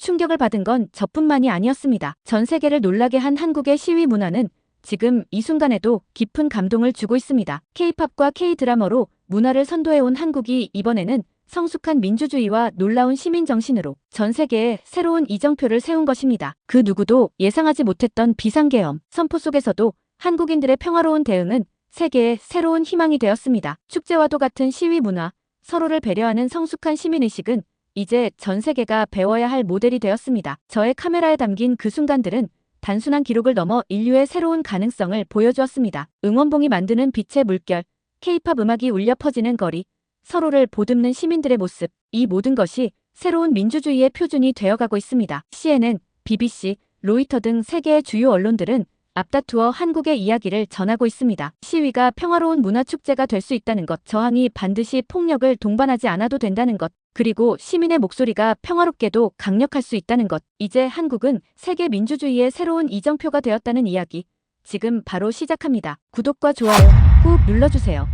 충격을 받은 건 저뿐만이 아니었습니다. 전 세계를 놀라게 한 한국의 시위 문화는 지금 이 순간에도 깊은 감동을 주고 있습니다. K-팝과 K-드라마로 문화를 선도해온 한국이 이번에는 성숙한 민주주의와 놀라운 시민 정신으로 전 세계에 새로운 이정표를 세운 것입니다. 그 누구도 예상하지 못했던 비상계엄 선포 속에서도 한국인들의 평화로운 대응은 세계의 새로운 희망이 되었습니다. 축제와도 같은 시위 문화, 서로를 배려하는 성숙한 시민의식은 이제 전 세계가 배워야 할 모델이 되었습니다. 저의 카메라에 담긴 그 순간들은 단순한 기록을 넘어 인류의 새로운 가능성을 보여주었습니다. 응원봉이 만드는 빛의 물결, K-팝 음악이 울려 퍼지는 거리, 서로를 보듬는 시민들의 모습, 이 모든 것이 새로운 민주주의의 표준이 되어가고 있습니다. CNN, BBC, 로이터 등 세계의 주요 언론들은 앞다투어 한국의 이야기를 전하고 있습니다. 시위가 평화로운 문화축제가 될 수 있다는 것, 저항이 반드시 폭력을 동반하지 않아도 된다는 것, 그리고 시민의 목소리가 평화롭게도 강력할 수 있다는 것, 이제 한국은 세계 민주주의의 새로운 이정표가 되었다는 이야기, 지금 바로 시작합니다. 구독과 좋아요 꾹 눌러주세요.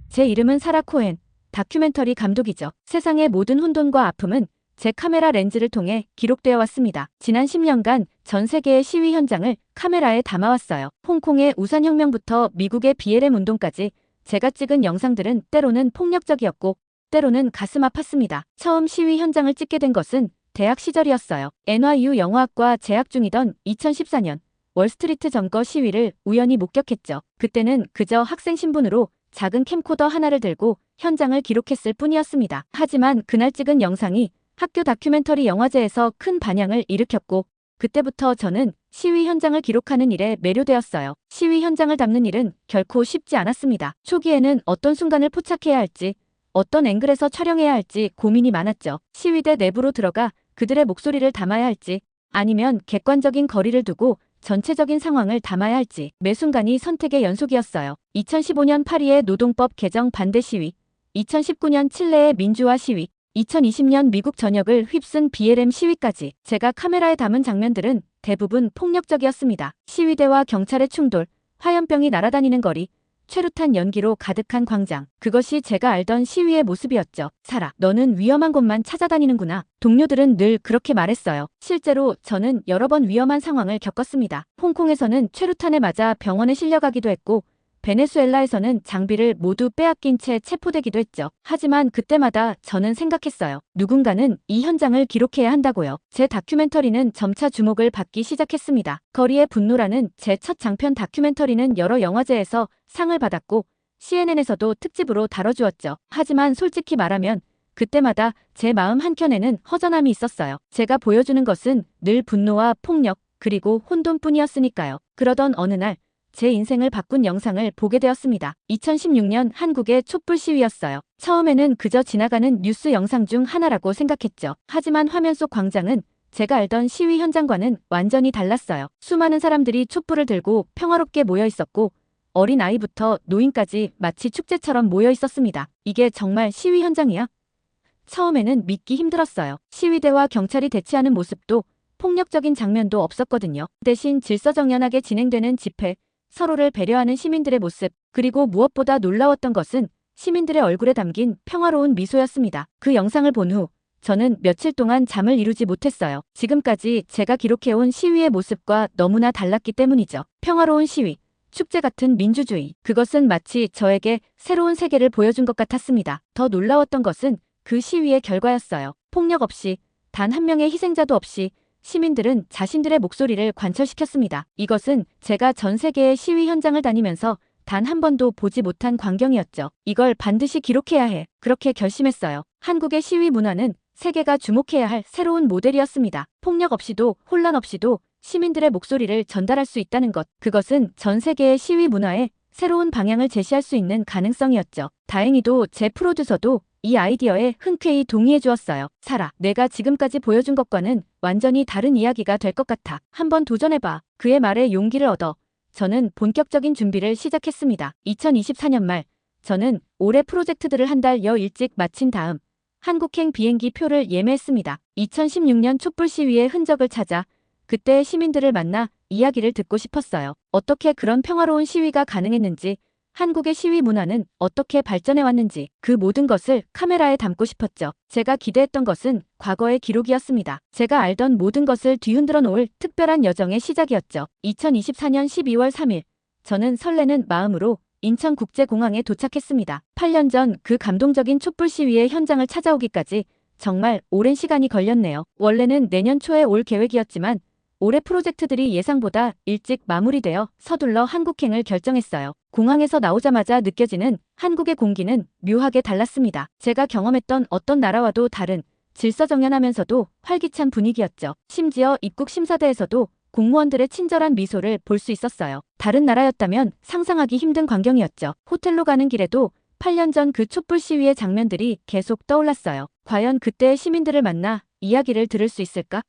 제 이름은 사라 코엔, 다큐멘터리 감독이죠. 세상의 모든 혼돈과 아픔은 제 카메라 렌즈를 통해 기록되어 왔습니다. 지난 10년간 전 세계의 시위 현장을 카메라에 담아왔어요. 홍콩의 우산혁명부터 미국의 BLM 운동까지 제가 찍은 영상들은 때로는 폭력적이었고 때로는 가슴 아팠습니다. 처음 시위 현장을 찍게 된 것은 대학 시절이었어요. NYU 영어학과 재학 중이던 2014년 월스트리트 점거 시위를 우연히 목격했죠. 그때는 그저 학생 신분으로 작은 캠코더 하나를 들고 현장을 기록했을 뿐이었습니다. 하지만 그날 찍은 영상이 학교 다큐멘터리 영화제에서 큰 반향을 일으켰고 그때부터 저는 시위 현장을 기록하는 일에 매료되었어요. 시위 현장을 담는 일은 결코 쉽지 않았습니다. 초기에는 어떤 순간을 포착해야 할지, 어떤 앵글에서 촬영해야 할지 고민이 많았죠. 시위대 내부로 들어가 그들의 목소리를 담아야 할지, 아니면 객관적인 거리를 두고 전체적인 상황을 담아야 할지 매 순간이 선택의 연속이었어요. 2015년 파리의 노동법 개정 반대 시위, 2019년 칠레의 민주화 시위, 2020년 미국 전역을 휩쓴 BLM 시위까지 제가 카메라에 담은 장면들은 대부분 폭력적이었습니다. 시위대와 경찰의 충돌, 화염병이 날아다니는 거리, 최루탄 연기로 가득한 광장. 그것이 제가 알던 시위의 모습이었죠. 사라, 너는 위험한 곳만 찾아다니는구나. 동료들은 늘 그렇게 말했어요. 실제로 저는 여러 번 위험한 상황을 겪었습니다. 홍콩에서는 최루탄에 맞아 병원에 실려가기도 했고 베네수엘라에서는 장비를 모두 빼앗긴 채 체포되기도 했죠. 하지만 그때마다 저는 생각했어요. 누군가는 이 현장을 기록해야 한다고요. 제 다큐멘터리는 점차 주목을 받기 시작했습니다. 거리의 분노라는 제 첫 장편 다큐멘터리는 여러 영화제에서 상을 받았고 CNN에서도 특집으로 다뤄주었죠. 하지만 솔직히 말하면 그때마다 제 마음 한켠에는 허전함이 있었어요. 제가 보여주는 것은 늘 분노와 폭력 그리고 혼돈뿐이었으니까요. 그러던 어느 날 제 인생을 바꾼 영상을 보게 되었습니다. 2016년 한국의 촛불 시위였어요. 처음에는 그저 지나가는 뉴스 영상 중 하나라고 생각했죠. 하지만 화면 속 광장은 제가 알던 시위 현장과는 완전히 달랐어요. 수많은 사람들이 촛불을 들고 평화롭게 모여 있었고 어린 아이부터 노인까지 마치 축제처럼 모여 있었습니다. 이게 정말 시위 현장이야? 처음에는 믿기 힘들었어요. 시위대와 경찰이 대치하는 모습도 폭력적인 장면도 없었거든요. 대신 질서정연하게 진행되는 집회, 서로를 배려하는 시민들의 모습, 그리고 무엇보다 놀라웠던 것은 시민들의 얼굴에 담긴 평화로운 미소였습니다. 그 영상을 본 후 저는 며칠 동안 잠을 이루지 못했어요. 지금까지 제가 기록해온 시위의 모습과 너무나 달랐기 때문이죠. 평화로운 시위, 축제 같은 민주주의, 그것은 마치 저에게 새로운 세계를 보여준 것 같았습니다. 더 놀라웠던 것은 그 시위의 결과였어요. 폭력 없이, 단 한 명의 희생자도 없이 시민들은 자신들의 목소리를 관철시켰습니다. 이것은 제가 전 세계의 시위 현장을 다니면서 단 한 번도 보지 못한 광경이었죠. 이걸 반드시 기록해야 해. 그렇게 결심했어요. 한국의 시위 문화는 세계가 주목해야 할 새로운 모델이었습니다. 폭력 없이도 혼란 없이도 시민들의 목소리를 전달할 수 있다는 것. 그것은 전 세계의 시위 문화에 새로운 방향을 제시할 수 있는 가능성이었죠. 다행히도 제 프로듀서도 이 아이디어에 흔쾌히 동의해 주었어요. 사라, 내가 지금까지 보여준 것과는 완전히 다른 이야기가 될 것 같아. 한번 도전해봐. 그의 말에 용기를 얻어 저는 본격적인 준비를 시작했습니다. 2024년 말 저는 올해 프로젝트들을 한 달여 일찍 마친 다음 한국행 비행기 표를 예매했습니다. 2016년 촛불 시위의 흔적을 찾아 그때의 시민들을 만나 이야기를 듣고 싶었어요. 어떻게 그런 평화로운 시위가 가능했는지, 한국의 시위 문화는 어떻게 발전해왔는지 그 모든 것을 카메라에 담고 싶었죠. 제가 기대했던 것은 과거의 기록이었습니다. 제가 알던 모든 것을 뒤흔들어 놓을 특별한 여정의 시작이었죠. 2024년 12월 3일, 저는 설레는 마음으로 인천국제공항에 도착했습니다. 8년 전 그 감동적인 촛불 시위의 현장을 찾아오기까지 정말 오랜 시간이 걸렸네요. 원래는 내년 초에 올 계획이었지만 올해 프로젝트들이 예상보다 일찍 마무리되어 서둘러 한국행을 결정했어요. 공항에서 나오자마자 느껴지는 한국의 공기는 묘하게 달랐습니다. 제가 경험했던 어떤 나라와도 다른 질서정연하면서도 활기찬 분위기였죠. 심지어 입국 심사대에서도 공무원들의 친절한 미소를 볼 수 있었어요. 다른 나라였다면 상상하기 힘든 광경이었죠. 호텔로 가는 길에도 8년 전 그 촛불 시위의 장면들이 계속 떠올랐어요. 과연 그때의 시민들을 만나 이야기를 들을 수 있을까?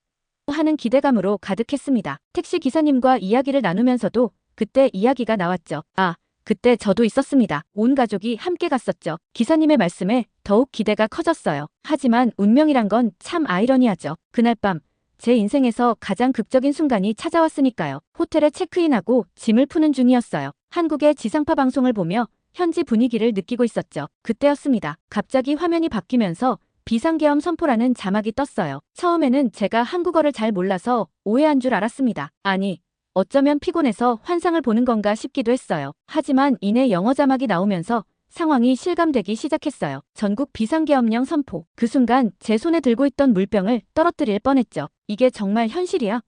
하는 기대감으로 가득했습니다. 택시 기사님과 이야기를 나누면서도 그때 이야기가 나왔죠. 아, 그때 저도 있었습니다. 온 가족이 함께 갔었죠. 기사님의 말씀에 더욱 기대가 커졌어요. 하지만 운명이란 건 참 아이러니하죠. 그날 밤 제 인생에서 가장 극적인 순간이 찾아왔으니까요. 호텔에 체크인하고 짐을 푸는 중이었어요. 한국의 지상파 방송을 보며 현지 분위기를 느끼고 있었죠. 그때였습니다. 갑자기 화면이 바뀌면서 비상계엄 선포라는 자막이 떴어요. 처음에는 제가 한국어를 잘 몰라서 오해한 줄 알았습니다. 아니, 어쩌면 피곤해서 환상을 보는 건가 싶기도 했어요. 하지만 이내 영어 자막이 나오면서 상황이 실감되기 시작했어요. 전국 비상계엄령 선포. 그 순간 제 손에 들고 있던 물병을 떨어뜨릴 뻔했죠. 이게 정말 현실이야?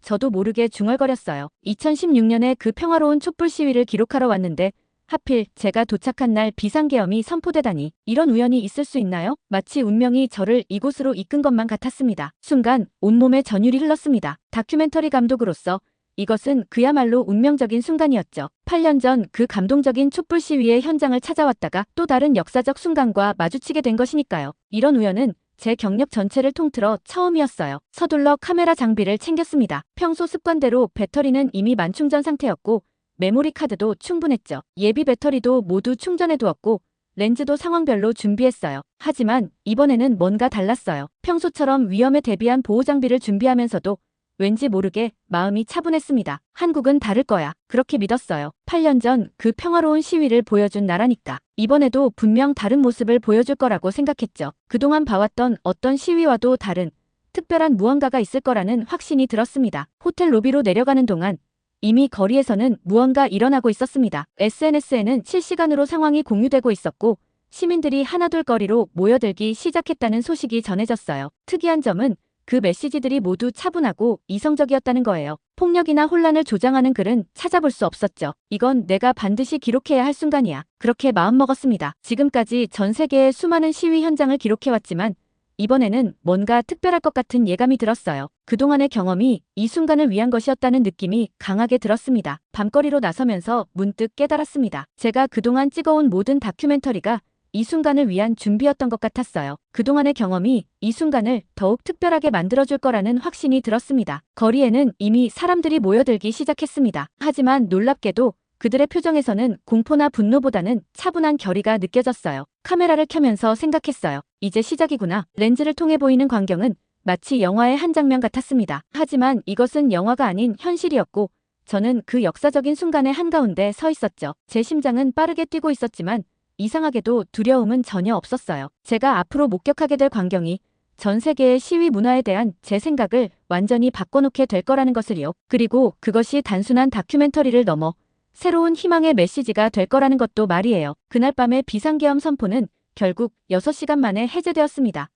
저도 모르게 중얼거렸어요. 2016년에 그 평화로운 촛불 시위를 기록하러 왔는데 하필 제가 도착한 날 비상계엄이 선포되다니, 이런 우연이 있을 수 있나요? 마치 운명이 저를 이곳으로 이끈 것만 같았습니다. 순간 온몸에 전율이 흘렀습니다. 다큐멘터리 감독으로서 이것은 그야말로 운명적인 순간이었죠. 8년 전 그 감동적인 촛불 시위의 현장을 찾아왔다가 또 다른 역사적 순간과 마주치게 된 것이니까요. 이런 우연은 제 경력 전체를 통틀어 처음이었어요. 서둘러 카메라 장비를 챙겼습니다. 평소 습관대로 배터리는 이미 만충전 상태였고 메모리 카드도 충분했죠. 예비 배터리도 모두 충전해 두었고 렌즈도 상황별로 준비했어요. 하지만 이번에는 뭔가 달랐어요. 평소처럼 위험에 대비한 보호 장비를 준비하면서도 왠지 모르게 마음이 차분했습니다. 한국은 다를 거야. 그렇게 믿었어요. 8년 전 그 평화로운 시위를 보여준 나라니까. 이번에도 분명 다른 모습을 보여줄 거라고 생각했죠. 그동안 봐왔던 어떤 시위와도 다른 특별한 무언가가 있을 거라는 확신이 들었습니다. 호텔 로비로 내려가는 동안 이미 거리에서는 무언가 일어나고 있었습니다. SNS에는 실시간으로 상황이 공유되고 있었고 시민들이 하나둘 거리로 모여들기 시작했다는 소식이 전해졌어요. 특이한 점은 그 메시지들이 모두 차분하고 이성적이었다는 거예요. 폭력이나 혼란을 조장하는 글은 찾아볼 수 없었죠. 이건 내가 반드시 기록해야 할 순간이야. 그렇게 마음먹었습니다. 지금까지 전 세계의 수많은 시위 현장을 기록해왔지만 이번에는 뭔가 특별할 것 같은 예감이 들었어요. 그동안의 경험이 이 순간을 위한 것이었다는 느낌이 강하게 들었습니다. 밤거리로 나서면서 문득 깨달았습니다. 제가 그동안 찍어온 모든 다큐멘터리가 이 순간을 위한 준비였던 것 같았어요. 그동안의 경험이 이 순간을 더욱 특별하게 만들어줄 거라는 확신이 들었습니다. 거리에는 이미 사람들이 모여들기 시작했습니다. 하지만 놀랍게도 그들의 표정에서는 공포나 분노보다는 차분한 결의가 느껴졌어요. 카메라를 켜면서 생각했어요. 이제 시작이구나. 렌즈를 통해 보이는 광경은 마치 영화의 한 장면 같았습니다. 하지만 이것은 영화가 아닌 현실이었고 저는 그 역사적인 순간의 한가운데 서 있었죠. 제 심장은 빠르게 뛰고 있었지만 이상하게도 두려움은 전혀 없었어요. 제가 앞으로 목격하게 될 광경이 전 세계의 시위 문화에 대한 제 생각을 완전히 바꿔놓게 될 거라는 것을요. 그리고 그것이 단순한 다큐멘터리를 넘어 새로운 희망의 메시지가 될 거라는 것도 말이에요. 그날 밤의 비상계엄 선포는 결국 6시간 만에 해제되었습니다.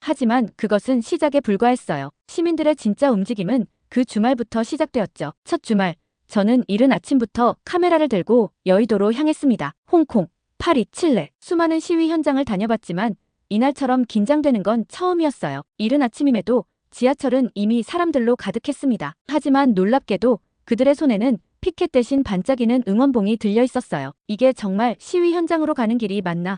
하지만 그것은 시작에 불과했어요. 시민들의 진짜 움직임은 그 주말부터 시작되었죠. 첫 주말, 저는 이른 아침부터 카메라를 들고 여의도로 향했습니다. 홍콩, 파리, 칠레, 수많은 시위 현장을 다녀봤지만 이날처럼 긴장되는 건 처음이었어요. 이른 아침임에도 지하철은 이미 사람들로 가득했습니다. 하지만 놀랍게도 그들의 손에는 피켓 대신 반짝이는 응원봉이 들려 있었어요. 이게 정말 시위 현장으로 가는 길이 맞나?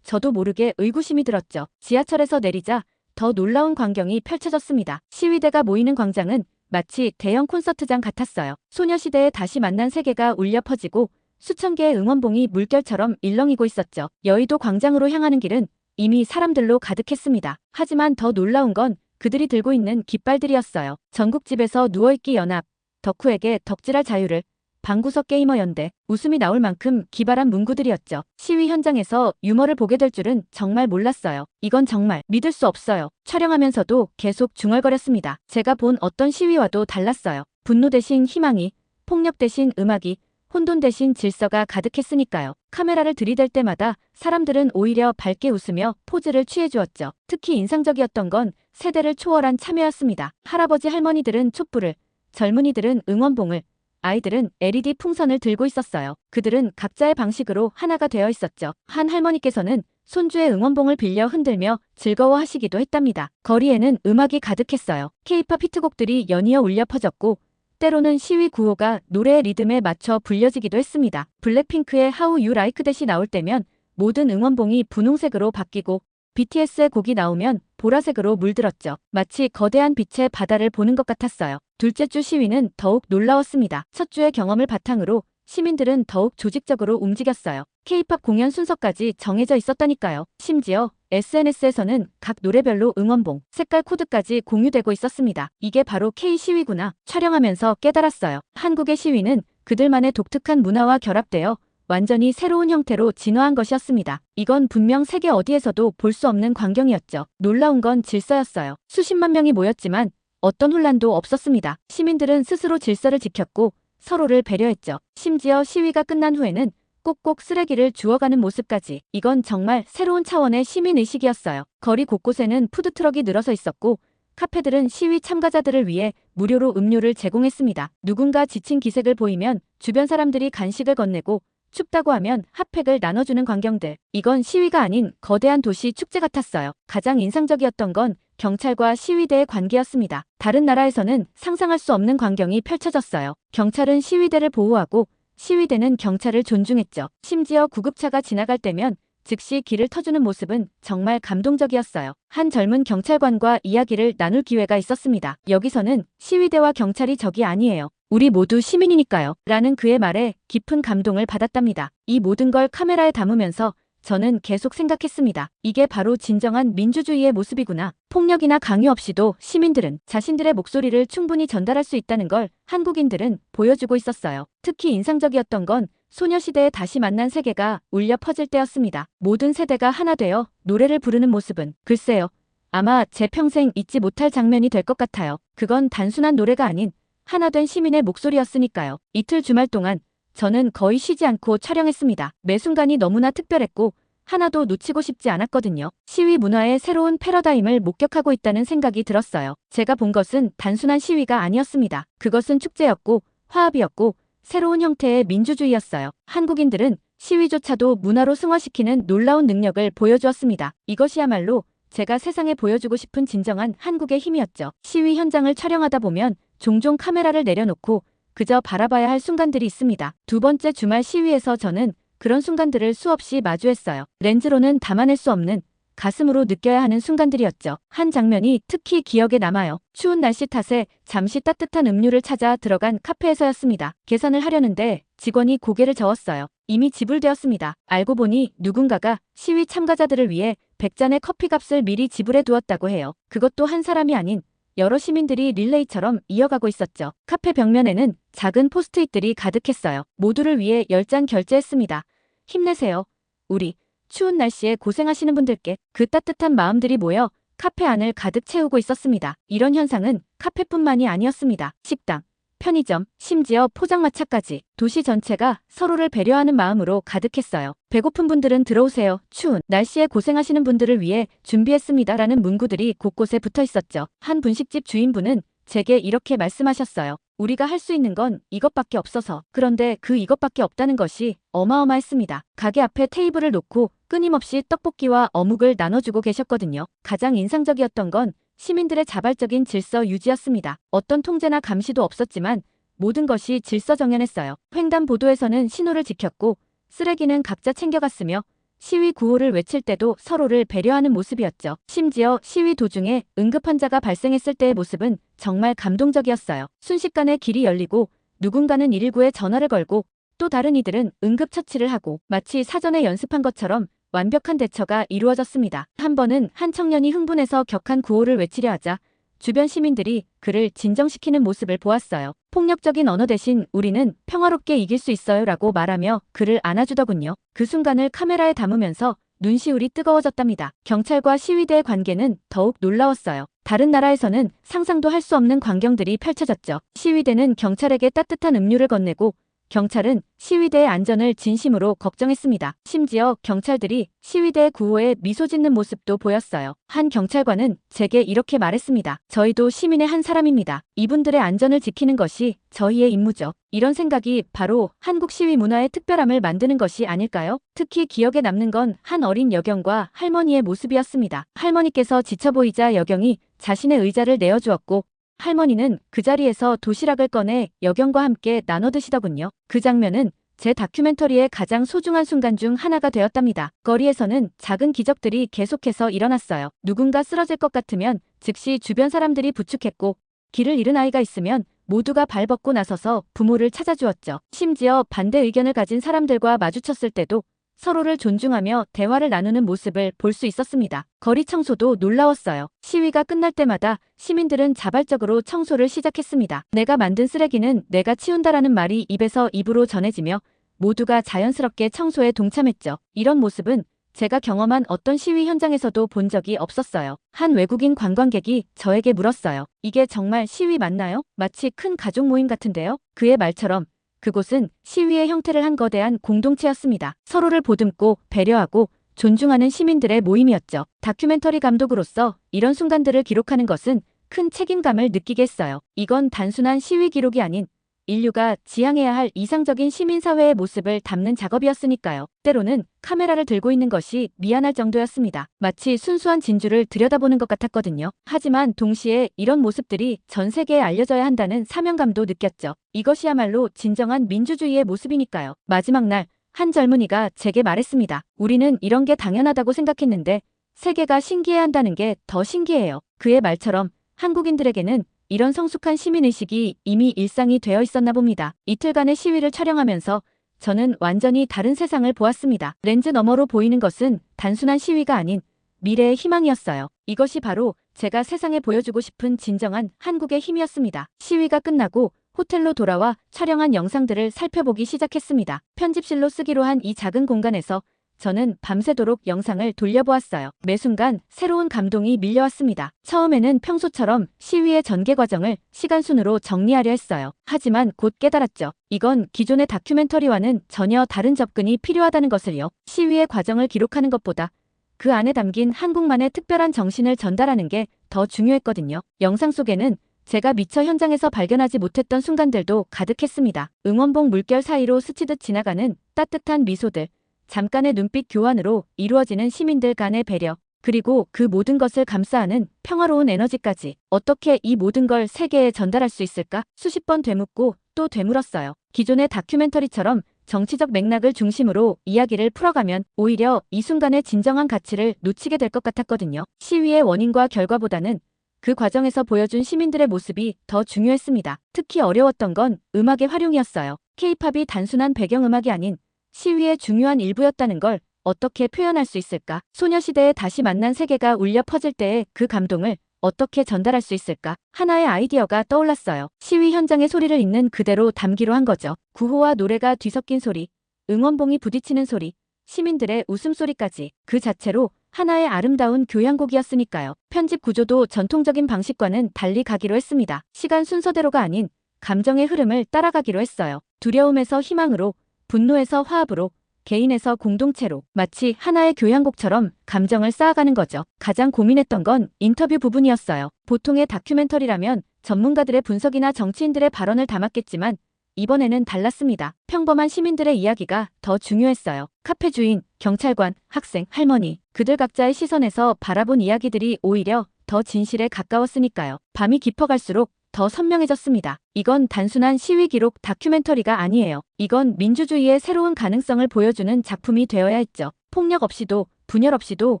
저도 모르게 의구심이 들었죠. 지하철에서 내리자 더 놀라운 광경이 펼쳐졌습니다. 시위대가 모이는 광장은 마치 대형 콘서트장 같았어요. 소녀시대에 다시 만난 세계가 울려 퍼지고 수천 개의 응원봉이 물결처럼 일렁이고 있었죠. 여의도 광장으로 향하는 길은 이미 사람들로 가득했습니다. 하지만 더 놀라운 건 그들이 들고 있는 깃발들이었어요. 전국집에서 누워있기 연합, 덕후에게 덕질할 자유를, 방구석 게이머 연대, 웃음이 나올 만큼 기발한 문구들이었죠. 시위 현장에서 유머를 보게 될 줄은 정말 몰랐어요. 이건 정말 믿을 수 없어요. 촬영하면서도 계속 중얼거렸습니다. 제가 본 어떤 시위와도 달랐어요. 분노 대신 희망이, 폭력 대신 음악이, 혼돈 대신 질서가 가득했으니까요. 카메라를 들이댈 때마다 사람들은 오히려 밝게 웃으며 포즈를 취해주었죠. 특히 인상적이었던 건 세대를 초월한 참여였습니다. 할아버지 할머니들은 촛불을, 젊은이들은 응원봉을, 아이들은 LED 풍선을 들고 있었어요. 그들은 각자의 방식으로 하나가 되어 있었죠. 한 할머니께서는 손주의 응원봉을 빌려 흔들며 즐거워하시기도 했답니다. 거리에는 음악이 가득했어요. K-팝 히트곡들이 연이어 울려 퍼졌고 때로는 시위 구호가 노래의 리듬에 맞춰 불려지기도 했습니다. 블랙핑크의 How You Like That이 나올 때면 모든 응원봉이 분홍색으로 바뀌고 BTS의 곡이 나오면 보라색으로 물들었죠. 마치 거대한 빛의 바다를 보는 것 같았어요. 둘째 주 시위는 더욱 놀라웠습니다. 첫 주의 경험을 바탕으로 시민들은 더욱 조직적으로 움직였어요. K-팝 공연 순서까지 정해져 있었다니까요. 심지어 SNS에서는 각 노래별로 응원봉, 색깔 코드까지 공유되고 있었습니다. 이게 바로 K-시위구나. 촬영하면서 깨달았어요. 한국의 시위는 그들만의 독특한 문화와 결합되어 완전히 새로운 형태로 진화한 것이었습니다. 이건 분명 세계 어디에서도 볼 수 없는 광경이었죠. 놀라운 건 질서였어요. 수십만 명이 모였지만 어떤 혼란도 없었습니다. 시민들은 스스로 질서를 지켰고 서로를 배려했죠. 심지어 시위가 끝난 후에는 꼭꼭 쓰레기를 주워가는 모습까지. 이건 정말 새로운 차원의 시민의식이었어요. 거리 곳곳에는 푸드트럭이 늘어서 있었고 카페들은 시위 참가자들을 위해 무료로 음료를 제공했습니다. 누군가 지친 기색을 보이면 주변 사람들이 간식을 건네고 춥다고 하면 핫팩을 나눠주는 광경들. 이건 시위가 아닌 거대한 도시 축제 같았어요. 가장 인상적이었던 건 경찰과 시위대의 관계였습니다. 다른 나라에서는 상상할 수 없는 광경이 펼쳐졌어요. 경찰은 시위대를 보호하고 시위대는 경찰을 존중했죠. 심지어 구급차가 지나갈 때면 즉시 길을 터주는 모습은 정말 감동적이었어요. 한 젊은 경찰관과 이야기를 나눌 기회가 있었습니다. 여기서는 시위대와 경찰이 적이 아니에요. 우리 모두 시민이니까요. 라는 그의 말에 깊은 감동을 받았답니다. 이 모든 걸 카메라에 담으면서 저는 계속 생각했습니다. 이게 바로 진정한 민주주의의 모습이구나. 폭력이나 강요 없이도 시민들은 자신들의 목소리를 충분히 전달할 수 있다는 걸 한국인들은 보여주고 있었어요. 특히 인상적이었던 건 소녀시대에 다시 만난 세계가 울려 퍼질 때였습니다. 모든 세대가 하나 되어 노래를 부르는 모습은 글쎄요. 아마 제 평생 잊지 못할 장면이 될 것 같아요. 그건 단순한 노래가 아닌 하나된 시민의 목소리였으니까요. 이틀 주말 동안 저는 거의 쉬지 않고 촬영했습니다. 매 순간이 너무나 특별했고 하나도 놓치고 싶지 않았거든요. 시위 문화의 새로운 패러다임을 목격하고 있다는 생각이 들었어요. 제가 본 것은 단순한 시위가 아니었습니다. 그것은 축제였고 화합이었고 새로운 형태의 민주주의였어요. 한국인들은 시위조차도 문화로 승화시키는 놀라운 능력을 보여주었습니다. 이것이야말로 제가 세상에 보여주고 싶은 진정한 한국의 힘이었죠. 시위 현장을 촬영하다 보면 종종 카메라를 내려놓고 그저 바라봐야 할 순간들이 있습니다. 두 번째 주말 시위에서 저는 그런 순간들을 수없이 마주했어요. 렌즈로는 담아낼 수 없는 가슴으로 느껴야 하는 순간들이었죠. 한 장면이 특히 기억에 남아요. 추운 날씨 탓에 잠시 따뜻한 음료를 찾아 들어간 카페에서였습니다. 계산을 하려는데 직원이 고개를 저었어요. 이미 지불되었습니다. 알고 보니 누군가가 시위 참가자들을 위해 100잔의 커피값을 미리 지불해 두었다고 해요. 그것도 한 사람이 아닌 여러 시민들이 릴레이처럼 이어가고 있었죠. 카페 벽면에는 작은 포스트잇들이 가득했어요. 모두를 위해 10잔 결제했습니다. 힘내세요. 우리 추운 날씨에 고생하시는 분들께. 그 따뜻한 마음들이 모여 카페 안을 가득 채우고 있었습니다. 이런 현상은 카페뿐만이 아니었습니다. 식당, 편의점, 심지어 포장마차까지 도시 전체가 서로를 배려하는 마음으로 가득했어요. 배고픈 분들은 들어오세요. 추운 날씨에 고생하시는 분들을 위해 준비했습니다. 라는 문구들이 곳곳에 붙어 있었죠. 한 분식집 주인분은 제게 이렇게 말씀하셨어요. 우리가 할 수 있는 건 이것밖에 없어서. 그런데 그 이것밖에 없다는 것이 어마어마했습니다. 가게 앞에 테이블을 놓고 끊임없이 떡볶이와 어묵을 나눠주고 계셨거든요. 가장 인상적이었던 건 시민들의 자발적인 질서 유지였습니다. 어떤 통제나 감시도 없었지만 모든 것이 질서정연했어요. 횡단보도에서는 신호를 지켰고 쓰레기는 각자 챙겨갔으며 시위 구호를 외칠 때도 서로를 배려하는 모습이었죠. 심지어 시위 도중에 응급환자가 발생했을 때의 모습은 정말 감동적이었어요. 순식간에 길이 열리고 누군가는 119에 전화를 걸고 또 다른 이들은 응급처치를 하고 마치 사전에 연습한 것처럼 완벽한 대처가 이루어졌습니다. 한 번은 한 청년이 흥분해서 격한 구호를 외치려 하자 주변 시민들이 그를 진정시키는 모습을 보았어요. 폭력적인 언어 대신 우리는 평화롭게 이길 수 있어요 라고 말하며 그를 안아주더군요. 그 순간을 카메라에 담으면서 눈시울이 뜨거워졌답니다. 경찰과 시위대의 관계는 더욱 놀라웠어요. 다른 나라에서는 상상도 할 수 없는 광경들이 펼쳐졌죠. 시위대는 경찰에게 따뜻한 음료를 건네고 경찰은 시위대의 안전을 진심으로 걱정했습니다. 심지어 경찰들이 시위대의 구호에 미소 짓는 모습도 보였어요. 한 경찰관은 제게 이렇게 말했습니다. 저희도 시민의 한 사람입니다. 이분들의 안전을 지키는 것이 저희의 임무죠. 이런 생각이 바로 한국 시위 문화의 특별함을 만드는 것이 아닐까요? 특히 기억에 남는 건 한 어린 여경과 할머니의 모습이었습니다. 할머니께서 지쳐 보이자 여경이 자신의 의자를 내어주었고 할머니는 그 자리에서 도시락을 꺼내 여경과 함께 나눠 드시더군요. 그 장면은 제 다큐멘터리의 가장 소중한 순간 중 하나가 되었답니다. 거리에서는 작은 기적들이 계속해서 일어났어요. 누군가 쓰러질 것 같으면 즉시 주변 사람들이 부축했고 길을 잃은 아이가 있으면 모두가 발벗고 나서서 부모를 찾아주었죠. 심지어 반대 의견을 가진 사람들과 마주쳤을 때도 서로를 존중하며 대화를 나누는 모습을 볼 수 있었습니다. 거리 청소도 놀라웠어요. 시위가 끝날 때마다 시민들은 자발적으로 청소를 시작했습니다. 내가 만든 쓰레기는 내가 치운다라는 말이 입에서 입으로 전해지며 모두가 자연스럽게 청소에 동참했죠. 이런 모습은 제가 경험한 어떤 시위 현장에서도 본 적이 없었어요. 한 외국인 관광객이 저에게 물었어요. 이게 정말 시위 맞나요? 마치 큰 가족 모임 같은데요? 그의 말처럼 그곳은 시위의 형태를 한 거대한 공동체였습니다. 서로를 보듬고 배려하고 존중하는 시민들의 모임이었죠. 다큐멘터리 감독으로서 이런 순간들을 기록하는 것은 큰 책임감을 느끼게 했어요. 이건 단순한 시위 기록이 아닌 인류가 지향해야 할 이상적인 시민사회의 모습을 담는 작업이었으니까요. 때로는 카메라를 들고 있는 것이 미안할 정도였습니다. 마치 순수한 진주를 들여다보는 것 같았거든요. 하지만 동시에 이런 모습들이 전 세계에 알려져야 한다는 사명감도 느꼈죠. 이것이야말로 진정한 민주주의의 모습이니까요. 마지막 날 한 젊은이가 제게 말했습니다. 우리는 이런 게 당연하다고 생각했는데 세계가 신기해한다는 게 더 신기해요. 그의 말처럼 한국인들에게는 이런 성숙한 시민의식이 이미 일상이 되어 있었나 봅니다. 이틀간의 시위를 촬영하면서 저는 완전히 다른 세상을 보았습니다. 렌즈 너머로 보이는 것은 단순한 시위가 아닌 미래의 희망이었어요. 이것이 바로 제가 세상에 보여주고 싶은 진정한 한국의 힘이었습니다. 시위가 끝나고 호텔로 돌아와 촬영한 영상들을 살펴보기 시작했습니다. 편집실로 쓰기로 한 이 작은 공간에서 저는 밤새도록 영상을 돌려보았어요. 매 순간 새로운 감동이 밀려왔습니다. 처음에는 평소처럼 시위의 전개 과정을 시간순으로 정리하려 했어요. 하지만 곧 깨달았죠. 이건 기존의 다큐멘터리와는 전혀 다른 접근이 필요하다는 것을요. 시위의 과정을 기록하는 것보다 그 안에 담긴 한국만의 특별한 정신을 전달하는 게 더 중요했거든요. 영상 속에는 제가 미처 현장에서 발견하지 못했던 순간들도 가득했습니다. 응원봉 물결 사이로 스치듯 지나가는 따뜻한 미소들, 잠깐의 눈빛 교환으로 이루어지는 시민들 간의 배려, 그리고 그 모든 것을 감싸하는 평화로운 에너지까지. 어떻게 이 모든 걸 세계에 전달할 수 있을까? 수십 번 되묻고 또 되물었어요. 기존의 다큐멘터리처럼 정치적 맥락을 중심으로 이야기를 풀어가면 오히려 이 순간의 진정한 가치를 놓치게 될 것 같았거든요. 시위의 원인과 결과보다는 그 과정에서 보여준 시민들의 모습이 더 중요했습니다. 특히 어려웠던 건 음악의 활용이었어요. K-팝이 단순한 배경음악이 아닌 시위의 중요한 일부였다는 걸 어떻게 표현할 수 있을까? 소녀시대에 다시 만난 세계가 울려 퍼질 때의 그 감동을 어떻게 전달할 수 있을까? 하나의 아이디어가 떠올랐어요. 시위 현장의 소리를 있는 그대로 담기로 한 거죠. 구호와 노래가 뒤섞인 소리, 응원봉이 부딪히는 소리, 시민들의 웃음소리까지 그 자체로 하나의 아름다운 교향곡이었으니까요. 편집 구조도 전통적인 방식과는 달리 가기로 했습니다. 시간 순서대로가 아닌 감정의 흐름을 따라가기로 했어요. 두려움에서 희망으로, 분노에서 화합으로, 개인에서 공동체로, 마치 하나의 교향곡처럼 감정을 쌓아가는 거죠. 가장 고민했던 건 인터뷰 부분이었어요. 보통의 다큐멘터리라면 전문가들의 분석이나 정치인들의 발언을 담았겠지만 이번에는 달랐습니다. 평범한 시민들의 이야기가 더 중요했어요. 카페 주인, 경찰관, 학생, 할머니, 그들 각자의 시선에서 바라본 이야기들이 오히려 더 진실에 가까웠으니까요. 밤이 깊어갈수록 더 선명해졌습니다. 이건 단순한 시위 기록 다큐멘터리가 아니에요. 이건 민주주의의 새로운 가능성을 보여주는 작품이 되어야 했죠. 폭력 없이도 분열 없이도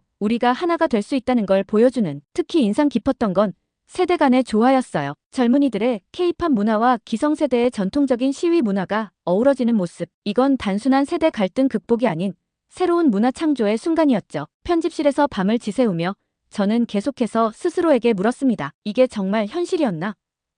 우리가 하나가 될 수 있다는 걸 보여주는, 특히 인상 깊었던 건 세대 간의 조화였어요. 젊은이들의 K-팝 문화와 기성세대의 전통적인 시위 문화가 어우러지는 모습. 이건 단순한 세대 갈등 극복이 아닌 새로운 문화 창조의 순간이었죠. 편집실에서 밤을 지새우며 저는 계속해서 스스로에게 물었습니다. 이게 정말 현실이었나?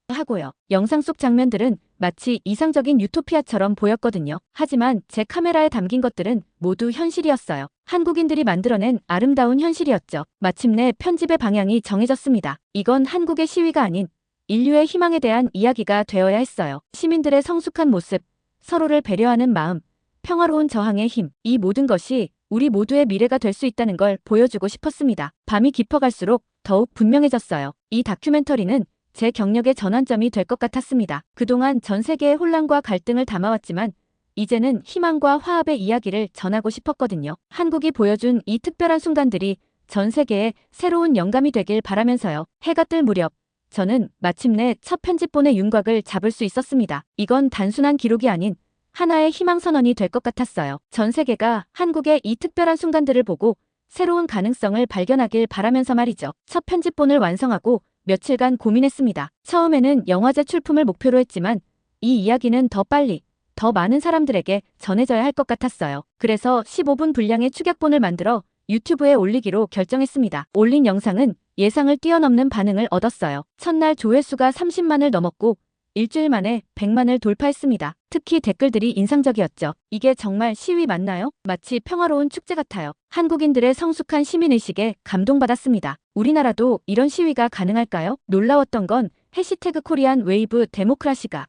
하고요. 영상 속 장면들은 마치 이상적인 유토피아처럼 보였거든요. 하지만 제 카메라에 담긴 것들은 모두 현실이었어요. 한국인들이 만들어낸 아름다운 현실이었죠. 마침내 편집의 방향이 정해졌습니다. 이건 한국의 시위가 아닌 인류의 희망에 대한 이야기가 되어야 했어요. 시민들의 성숙한 모습, 서로를 배려하는 마음, 평화로운 저항의 힘, 이 모든 것이 우리 모두의 미래가 될 수 있다는 걸 보여주고 싶었습니다. 밤이 깊어갈수록 더욱 분명해졌어요. 이 다큐멘터리는 제 경력의 전환점이 될 것 같았습니다. 그동안 전 세계의 혼란과 갈등을 담아왔지만 이제는 희망과 화합의 이야기를 전하고 싶었거든요. 한국이 보여준 이 특별한 순간들이 전 세계에 새로운 영감이 되길 바라면서요. 해가 뜰 무렵 저는 마침내 첫 편집본의 윤곽을 잡을 수 있었습니다. 이건 단순한 기록이 아닌 하나의 희망선언이 될 것 같았어요. 전 세계가 한국의 이 특별한 순간들을 보고 새로운 가능성을 발견하길 바라면서 말이죠. 첫 편집본을 완성하고 며칠간 고민했습니다. 처음에는 영화제 출품을 목표로 했지만 이 이야기는 더 빨리, 더 많은 사람들에게 전해져야 할 것 같았어요. 그래서 15분 분량의 축약본을 만들어 유튜브에 올리기로 결정했습니다. 올린 영상은 예상을 뛰어넘는 반응을 얻었어요. 첫날 조회수가 30만을 넘었고 일주일 만에 100만을 돌파했습니다. 특히 댓글들이 인상적이었죠. 이게 정말 시위 맞나요? 마치 평화로운 축제 같아요. 한국인들의 성숙한 시민의식에 감동받았습니다. 우리나라도 이런 시위가 가능할까요? 놀라웠던 건 해시태그 코리안 웨이브 데모크라시가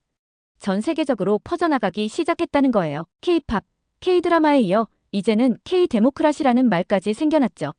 전 세계적으로 퍼져나가기 시작했다는 거예요. K-팝, K-드라마에 이어 이제는 K-데모크라시라는 말까지 생겨났죠.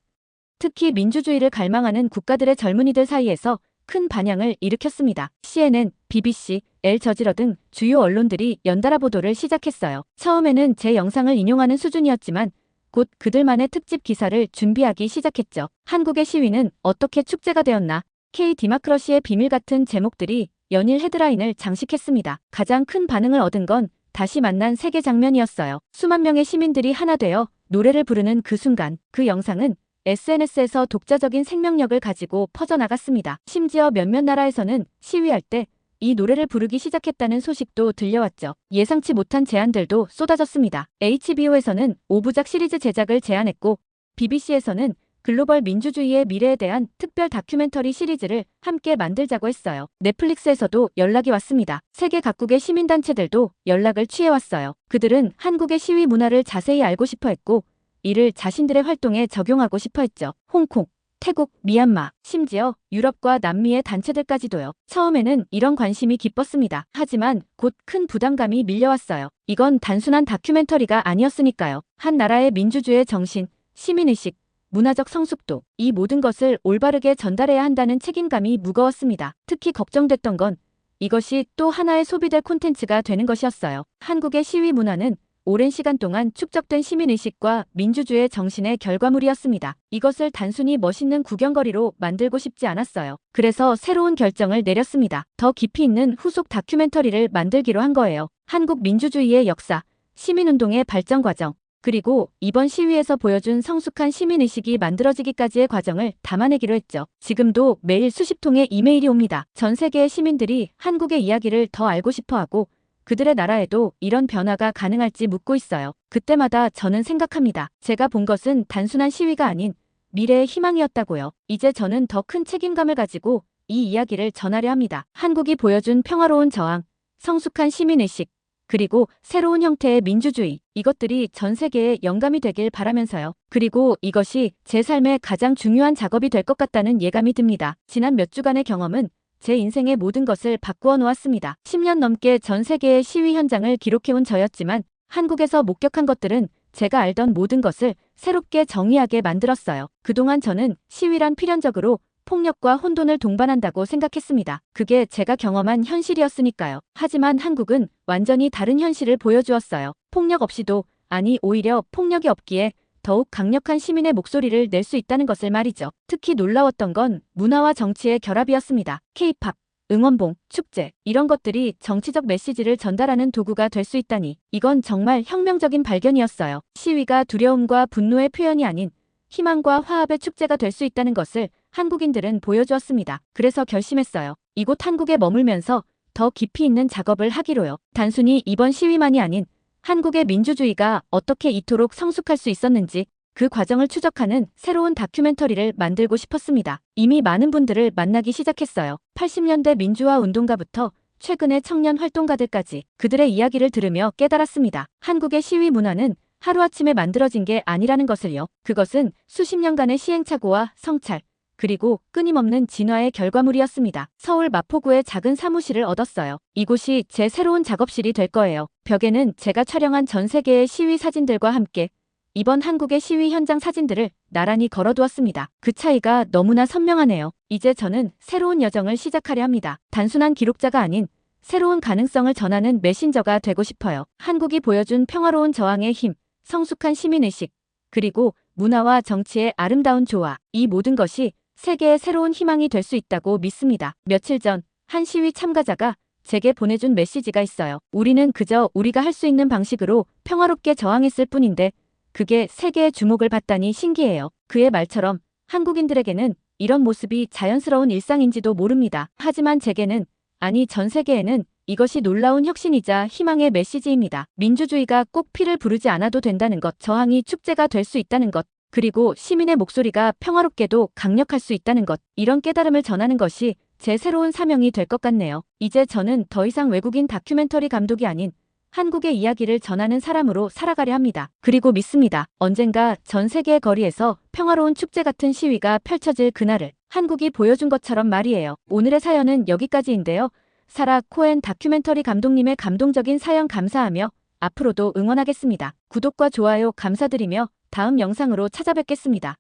특히 민주주의를 갈망하는 국가들의 젊은이들 사이에서 큰 반향을 일으켰습니다. CNN, BBC, 엘저지러 등 주요 언론들이 연달아 보도를 시작했어요. 처음에는 제 영상을 인용하는 수준이었지만 곧 그들만의 특집 기사를 준비하기 시작했죠. 한국의 시위는 어떻게 축제가 되었나? K-디마크러시의 비밀 같은 제목들이 연일 헤드라인을 장식했습니다. 가장 큰 반응을 얻은 건 다시 만난 세계 장면이었어요. 수만 명의 시민들이 하나 되어 노래를 부르는 그 순간, 그 영상은 SNS에서 독자적인 생명력을 가지고 퍼져나갔습니다. 심지어 몇몇 나라에서는 시위할 때 이 노래를 부르기 시작했다는 소식도 들려왔죠. 예상치 못한 제안들도 쏟아졌습니다. HBO에서는 5부작 시리즈 제작을 제안했고 BBC에서는 글로벌 민주주의의 미래에 대한 특별 다큐멘터리 시리즈를 함께 만들자고 했어요. 넷플릭스에서도 연락이 왔습니다. 세계 각국의 시민단체들도 연락을 취해왔어요. 그들은 한국의 시위 문화를 자세히 알고 싶어 했고 이를 자신들의 활동에 적용하고 싶어 했죠. 홍콩, 태국, 미얀마, 심지어 유럽과 남미의 단체들까지도요. 처음에는 이런 관심이 기뻤습니다. 하지만 곧 큰 부담감이 밀려왔어요. 이건 단순한 다큐멘터리가 아니었으니까요. 한 나라의 민주주의의 정신, 시민의식, 문화적 성숙도, 이 모든 것을 올바르게 전달해야 한다는 책임감이 무거웠습니다. 특히 걱정됐던 건 이것이 또 하나의 소비될 콘텐츠가 되는 것이었어요. 한국의 시위 문화는 오랜 시간 동안 축적된 시민의식과 민주주의의 정신의 결과물이었습니다. 이것을 단순히 멋있는 구경거리로 만들고 싶지 않았어요. 그래서 새로운 결정을 내렸습니다. 더 깊이 있는 후속 다큐멘터리를 만들기로 한 거예요. 한국 민주주의의 역사, 시민운동의 발전 과정, 그리고 이번 시위에서 보여준 성숙한 시민의식이 만들어지기까지의 과정을 담아내기로 했죠. 지금도 매일 수십 통의 이메일이 옵니다. 전 세계의 시민들이 한국의 이야기를 더 알고 싶어하고 그들의 나라에도 이런 변화가 가능할지 묻고 있어요. 그때마다 저는 생각합니다. 제가 본 것은 단순한 시위가 아닌 미래의 희망이었다고요. 이제 저는 더 큰 책임감을 가지고 이 이야기를 전하려 합니다. 한국이 보여준 평화로운 저항, 성숙한 시민의식, 그리고 새로운 형태의 민주주의, 이것들이 전 세계에 영감이 되길 바라면서요. 그리고 이것이 제 삶의 가장 중요한 작업이 될 것 같다는 예감이 듭니다. 지난 몇 주간의 경험은 제 인생의 모든 것을 바꾸어 놓았습니다. 10년 넘게 전 세계의 시위 현장을 기록해온 저였지만 한국에서 목격한 것들은 제가 알던 모든 것을 새롭게 정의하게 만들었어요. 그동안 저는 시위란 필연적으로 폭력과 혼돈을 동반한다고 생각했습니다. 그게 제가 경험한 현실이었으니까요. 하지만 한국은 완전히 다른 현실을 보여주었어요. 폭력 없이도, 아니 오히려 폭력이 없기에 더욱 강력한 시민의 목소리를 낼 수 있다는 것을 말이죠. 특히 놀라웠던 건 문화와 정치의 결합이었습니다. K-팝, 응원봉, 축제, 이런 것들이 정치적 메시지를 전달하는 도구가 될 수 있다니, 이건 정말 혁명적인 발견이었어요. 시위가 두려움과 분노의 표현이 아닌 희망과 화합의 축제가 될 수 있다는 것을 한국인들은 보여주었습니다. 그래서 결심했어요. 이곳 한국에 머물면서 더 깊이 있는 작업을 하기로요. 단순히 이번 시위만이 아닌 한국의 민주주의가 어떻게 이토록 성숙할 수 있었는지, 그 과정을 추적하는 새로운 다큐멘터리를 만들고 싶었습니다. 이미 많은 분들을 만나기 시작했어요. 80년대 민주화 운동가부터 최근의 청년 활동가들까지 그들의 이야기를 들으며 깨달았습니다. 한국의 시위 문화는 하루아침에 만들어진 게 아니라는 것을요. 그것은 수십 년간의 시행착오와 성찰, 그리고 끊임없는 진화의 결과물이었습니다. 서울 마포구의 작은 사무실을 얻었어요. 이곳이 제 새로운 작업실이 될 거예요. 벽에는 제가 촬영한 전 세계의 시위 사진들과 함께 이번 한국의 시위 현장 사진들을 나란히 걸어두었습니다. 그 차이가 너무나 선명하네요. 이제 저는 새로운 여정을 시작하려 합니다. 단순한 기록자가 아닌 새로운 가능성을 전하는 메신저가 되고 싶어요. 한국이 보여준 평화로운 저항의 힘, 성숙한 시민의식, 그리고 문화와 정치의 아름다운 조화, 이 모든 것이 세계의 새로운 희망이 될 수 있다고 믿습니다. 며칠 전 한 시위 참가자가 제게 보내준 메시지가 있어요. 우리는 그저 우리가 할 수 있는 방식으로 평화롭게 저항했을 뿐인데 그게 세계의 주목을 받다니 신기해요. 그의 말처럼 한국인들에게는 이런 모습이 자연스러운 일상인지도 모릅니다. 하지만 제게는, 아니 전 세계에는 이것이 놀라운 혁신이자 희망의 메시지입니다. 민주주의가 꼭 피를 부르지 않아도 된다는 것, 저항이 축제가 될 수 있다는 것, 그리고 시민의 목소리가 평화롭게도 강력할 수 있다는 것, 이런 깨달음을 전하는 것이 제 새로운 사명이 될 것 같네요. 이제 저는 더 이상 외국인 다큐멘터리 감독이 아닌 한국의 이야기를 전하는 사람으로 살아가려 합니다. 그리고 믿습니다. 언젠가 전 세계의 거리에서 평화로운 축제 같은 시위가 펼쳐질 그날을 한국이 보여준 것처럼 말이에요. 오늘의 사연은 여기까지인데요. 사라 코엔 다큐멘터리 감독님의 감동적인 사연 감사하며 앞으로도 응원하겠습니다. 구독과 좋아요 감사드리며 다음 영상으로 찾아뵙겠습니다.